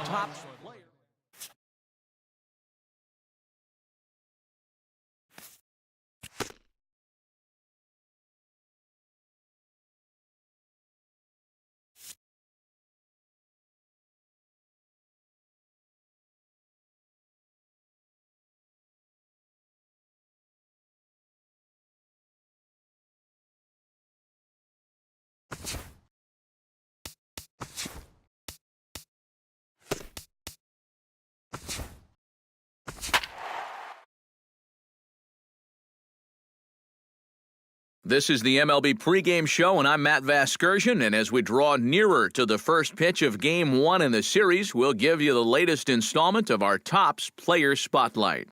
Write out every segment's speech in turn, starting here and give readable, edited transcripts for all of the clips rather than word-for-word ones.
top player. This is the MLB pregame show, and I'm Matt Vasgersian, and as we draw nearer to the first pitch of Game 1 in the series, we'll give you the latest installment of our Topps Player Spotlight.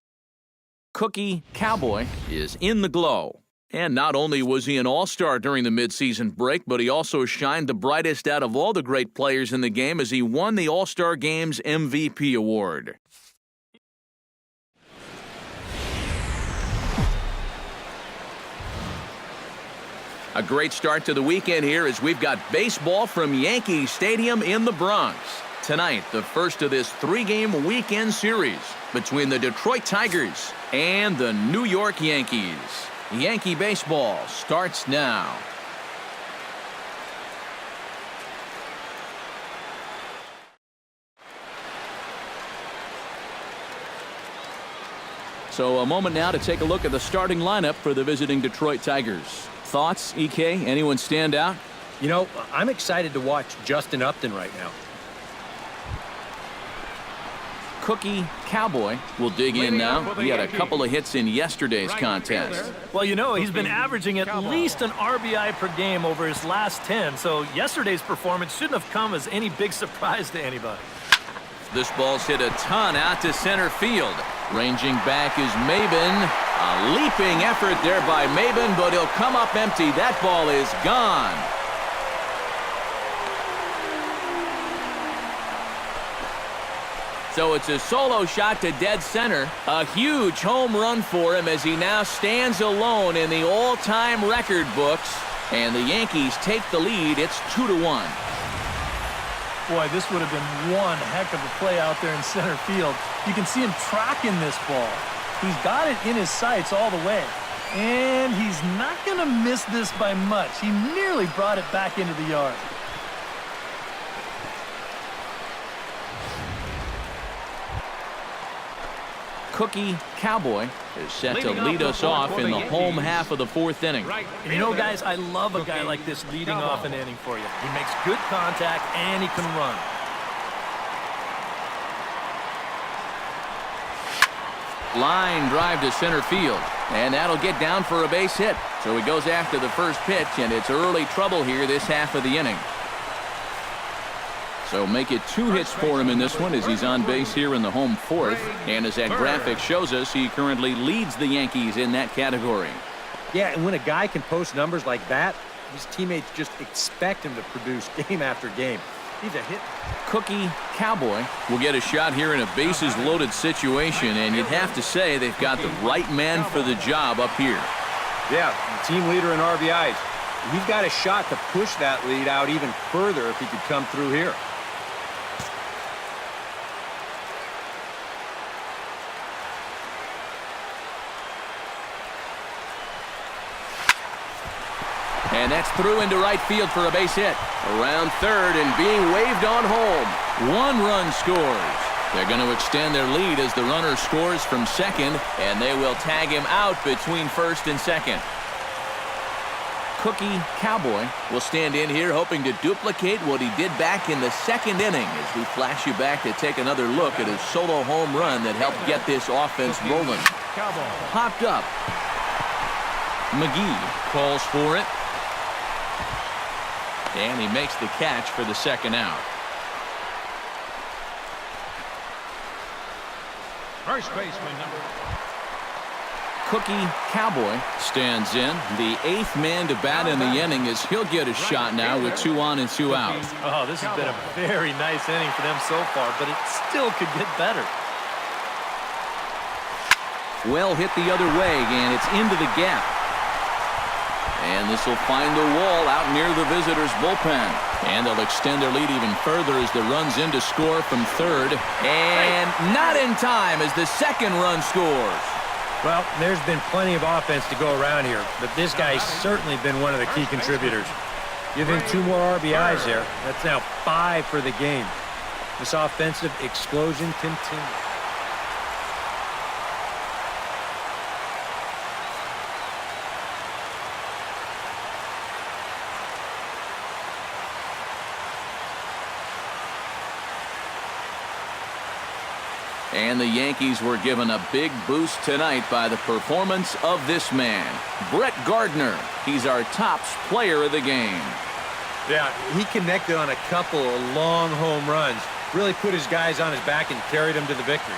Cookie Cowboy is in the glow. And not only was he an all-star during the midseason break, but he also shined the brightest out of all the great players in the game as he won the All-Star Game's MVP award. A great start to the weekend here as we've got baseball from Yankee Stadium in the Bronx. Tonight, the first of this three-game weekend series between the Detroit Tigers and the New York Yankees. Yankee baseball starts now. So a moment now to take a look at the starting lineup for the visiting Detroit Tigers. Thoughts, EK? Anyone stand out? You know, I'm excited to watch Justin Upton right now. Cookie Cowboy will dig in now. He had a couple of hits in yesterday's contest. Well, you know, he's been averaging at least an RBI per game over his last 10, so yesterday's performance shouldn't have come as any big surprise to anybody. This ball's hit a ton out to center field. Ranging back is Maben. A leaping effort there by Maben, but he'll come up empty. That ball is gone. So it's a solo shot to dead center. A huge home run for him as he now stands alone in the all-time record books. And the Yankees take the lead. It's 2-1. Boy, this would have been one heck of a play out there in center field. You can see him tracking this ball. He's got it in his sights all the way. And he's not going to miss this by much. He nearly brought it back into the yard. Cookie Cowboy is set to lead us off in the home half of the fourth inning. And you know, guys, I love a guy like this leading off an inning for you. He makes good contact and he can run. Line drive to center field, and that'll get down for a base hit. So he goes after the first pitch, and it's early trouble here this half of the inning. So make it 2 hits for him in this one as he's on base here in the home fourth. And as that graphic shows us, he currently leads the Yankees in that category. Yeah, and when a guy can post numbers like that, his teammates just expect him to produce game after game. He's a hit. Cookie Cowboy will get a shot here in a bases-loaded situation, and you'd have to say they've got the right man for the job up here. Yeah, the team leader in RBIs. He's got a shot to push that lead out even further if he could come through here. And that's through into right field for a base hit. Around third and being waved on home. 1 run scores. They're going to extend their lead as the runner scores from second, and they will tag him out between first and second. Cookie Cowboy will stand in here hoping to duplicate what he did back in the second inning as we flash you back to take another look at his solo home run that helped get this offense rolling. Popped up. McGee calls for it. And he makes the catch for the second out. First baseman number. Cookie Cowboy stands in. The 8th man to bat in the inning as he'll get a shot now with 2 on and 2 out. Oh, this has been a very nice inning for them so far, but it still could get better. Well hit the other way, and it's into the gap. And this will find the wall out near the visitors' bullpen. And they'll extend their lead even further as the run's in to score from third. And not in time as the second run scores. Well, there's been plenty of offense to go around here, but this guy's certainly been one of the key contributors. Give him 2 more RBIs there. That's now 5 for the game. This offensive explosion continues. And the Yankees were given a big boost tonight by the performance of this man, Brett Gardner. He's our tops player of the game. Yeah, he connected on a couple of long home runs. Really put his guys on his back and carried them to the victory.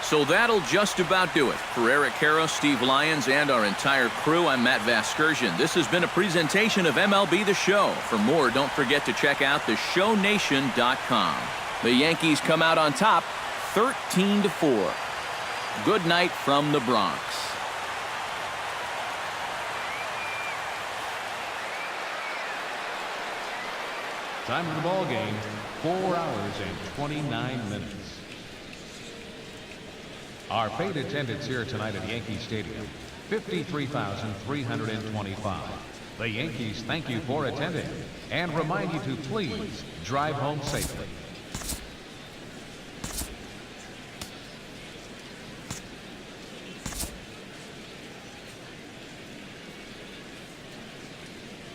So that'll just about do it. For Eric Harrow, Steve Lyons, and our entire crew, I'm Matt Vasgersian. This has been a presentation of MLB The Show. For more, don't forget to check out theshownation.com. The Yankees come out on top 13-4. Good night from the Bronx. Time of the ball game, 4 hours and 29 minutes. Our paid attendance here tonight at Yankee Stadium, 53,325. The Yankees thank you for attending and remind you to please drive home safely.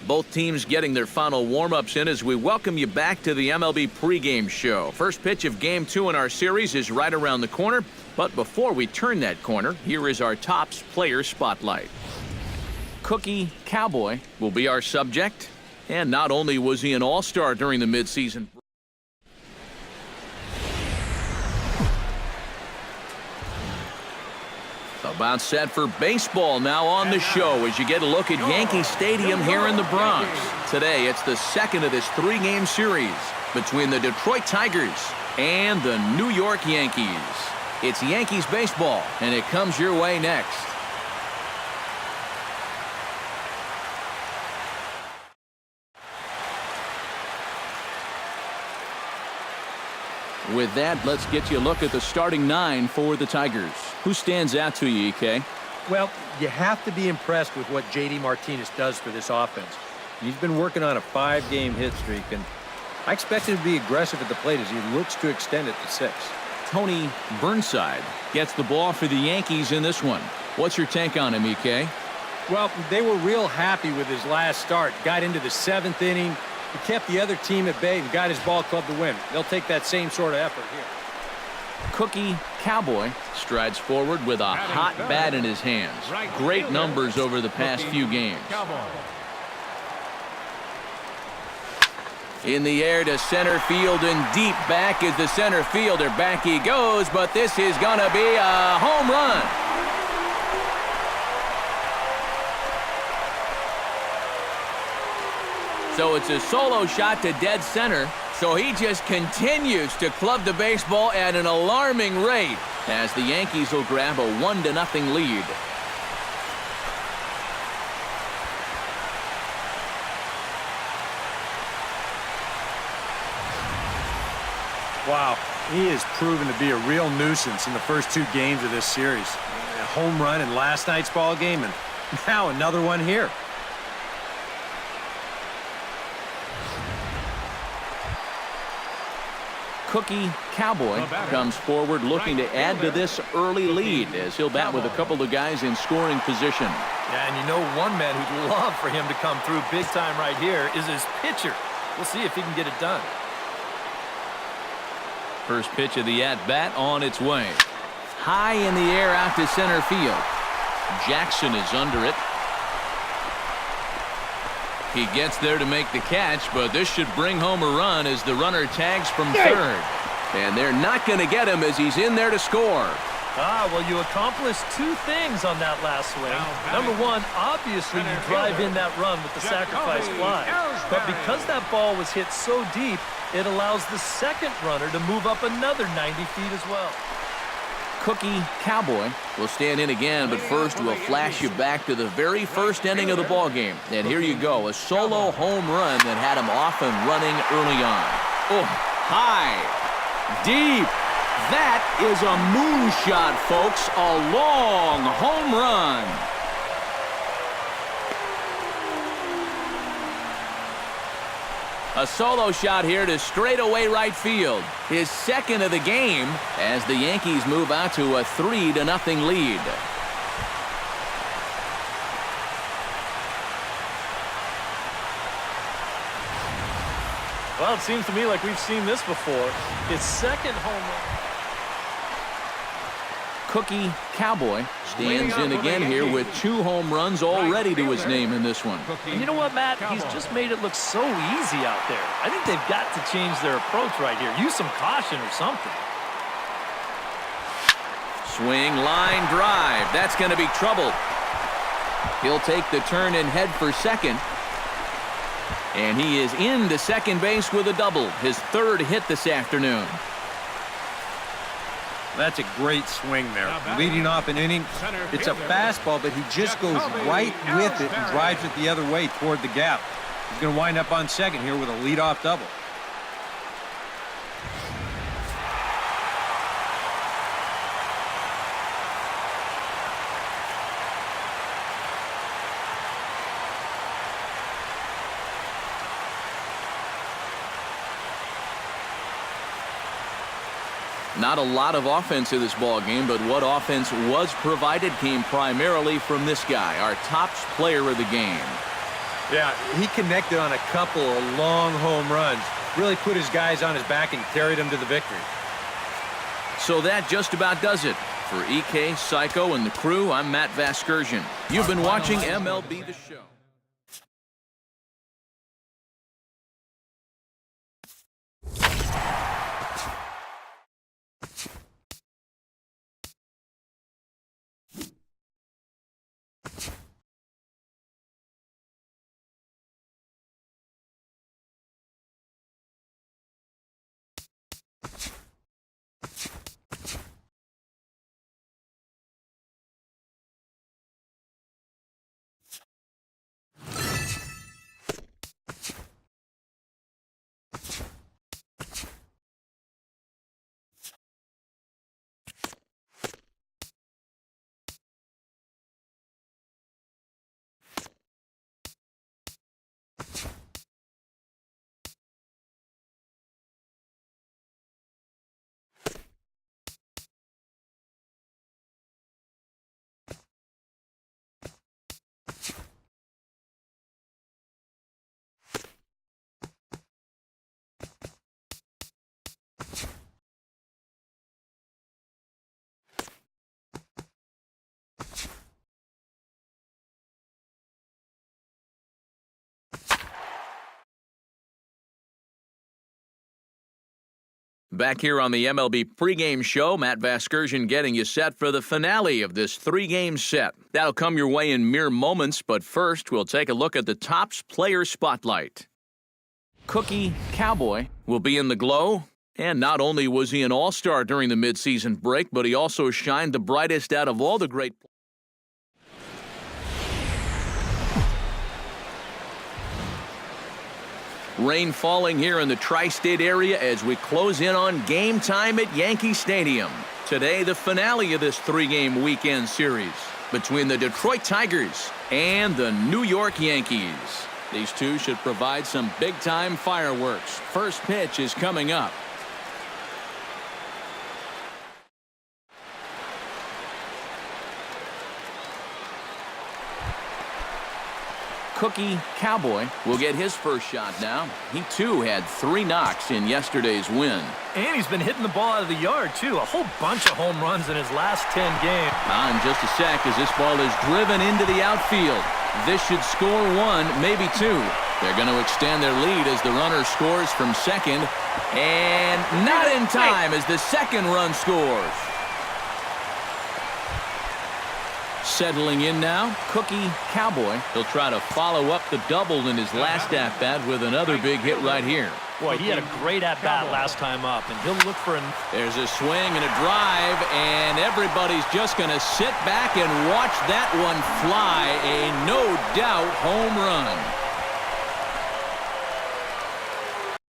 Both teams getting their final warm-ups in as we welcome you back to the MLB pregame show. First pitch of Game 2 in our series is right around the corner. But before we turn that corner, here is our tops player spotlight. Cookie Cowboy will be our subject. And not only was he an all-star during the midseason. About set for baseball now on the show as you get a look at Yankee Stadium here in the Bronx. Today, it's the second of this 3-game series between the Detroit Tigers and the New York Yankees. It's Yankees baseball, and it comes your way next. With that, let's get you a look at the starting 9 for the Tigers. Who stands out to you, EK? Well, you have to be impressed with what J.D. Martinez does for this offense. He's been working on a 5-game hit streak, and I expect him to be aggressive at the plate as he looks to extend it to 6. Tony Burnside gets the ball for the Yankees in this one. What's your take on him, EK? Well, they were real happy with his last start. Got into the 7th inning. He kept the other team at bay and got his ball club to win. They'll take that same sort of effort here. Cookie Cowboy strides forward with a hot bat in his hands. Great numbers over the past few games. In the air to center field and deep back is the center fielder. Back he goes, but this is going to be a home run. So it's a solo shot to dead center. So he just continues to club the baseball at an alarming rate as the Yankees will grab a 1-0 lead. Wow, he has proven to be a real nuisance in the first 2 games of this series. A home run in last night's ball game, and now another one here. Cookie Cowboy comes forward looking to add to this early lead as he'll bat with a couple of guys in scoring position. Yeah, and you know one man who'd love for him to come through big time right here is his pitcher. We'll see if he can get it done. First pitch of the at-bat on its way. High in the air out to center field. Jackson is under it. He gets there to make the catch, but this should bring home a run as the runner tags from third. And they're not going to get him as he's in there to score. Well, you accomplished 2 things on that last swing. Number 1, obviously you drive in that run with the sacrifice fly. But because that ball was hit so deep, it allows the second runner to move up another 90 feet as well. Cookie Cowboy will stand in again, but first we'll flash you back to the very first inning of the ball game. And here you go, a solo home run that had him off and running early on. Oh, high, deep. That is a moonshot, folks. A long home run. A solo shot here to straightaway right field. His second of the game as the Yankees move out to a 3-0 lead. Well, it seems to me like we've seen this before. His second home run. Cookie Cowboy stands in again here with 2 home runs already to his name in this one. And you know what, Matt? He's just made it look so easy out there. I think they've got to change their approach right here. Use some caution or something. Swing, line drive. That's going to be trouble. He'll take the turn and head for second. And he is into second base with a double. His 3rd hit this afternoon. That's a great swing there. Leading off an inning, it's a fastball, but he just goes right with it and drives it the other way toward the gap. He's going to wind up on second here with a leadoff double. Not a lot of offense in this ball game, but what offense was provided came primarily from this guy, our top player of the game. Yeah, he connected on a couple of long home runs. Really put his guys on his back and carried them to the victory. So that just about does it. For EK, Psycho, and the crew, I'm Matt Vasgersian. You've been watching MLB The Show. Back here on the MLB pregame show, Matt Vasgersian getting you set for the finale of this 3-game set. That'll come your way in mere moments, but first we'll take a look at the Topps Player Spotlight. Cookie Cowboy will be in the glow, and not only was he an all-star during the midseason break, but he also shined the brightest out of all the great players. Rain falling here in the tri-state area as we close in on game time at Yankee Stadium. Today, the finale of this 3-game weekend series between the Detroit Tigers and the New York Yankees. These two should provide some big-time fireworks. First pitch is coming up. Cookie Cowboy will get his first shot now. He, too, had 3 knocks in yesterday's win. And he's been hitting the ball out of the yard, too. A whole bunch of home runs in his last 10 games. In just a sec as this ball is driven into the outfield. This should score 1, maybe 2. They're going to extend their lead as the runner scores from second. And not in time as the second run scores. Settling in now, Cookie Cowboy. He'll try to follow up the double in his last at-bat with another big hit right here. Boy, he had a great at-bat last time up, and he'll look for There's a swing and a drive, and everybody's just going to sit back and watch that one fly. A no-doubt home run.